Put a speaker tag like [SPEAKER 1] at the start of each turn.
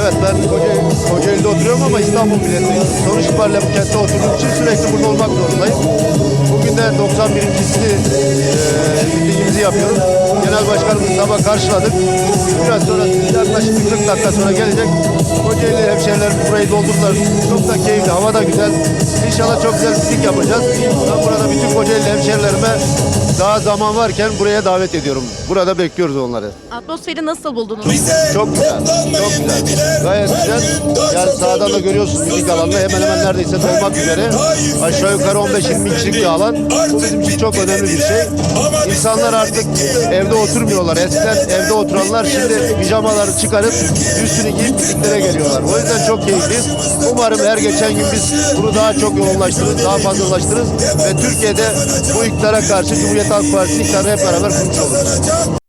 [SPEAKER 1] Evet, ben Kocaeli'de oturuyorum ama İstanbul milletvekili. Sonuç itibariyle bu kentte oturduğum için sürekli burada olmak zorundayım. Bugün de 91.'sini mitingimizi yapıyoruz. Genel başkanımızı sabah karşıladık. Biraz sonra yaklaşık 40 dakika sonra gelecek. Kocaeli hemşehrilerimiz burayı doldurdular. Çok da keyifli, hava da güzel. İnşallah çok güzel miting yapacağız. Ben burada bütün Kocaeli hemşehrilerime daha zaman varken buraya davet ediyorum. Burada bekliyoruz onları.
[SPEAKER 2] Atmosferi nasıl buldunuz?
[SPEAKER 1] Çok güzel, çok güzel. Gayet güzel. Yani sağdan da görüyorsunuz miting alanını hemen hemen neredeyse dolmak üzere. Aşağı yukarı 15-20 kişilik bir alan. Bu bizim için çok önemli bir şey. İnsanlar artık evde oturmuyorlar. Eskiden evde oturanlar şimdi pijamaları çıkarıp üstünü giyip mitinglere geliyorlar. O yüzden çok keyifliyiz. Umarım her geçen gün biz bunu daha çok yoğunlaştırırız, daha fazlalaştırırız ve Türkiye'de bu iktidara karşı Cumhuriyet Halk Partisi iktidarı hep beraber kurmuş oluruz.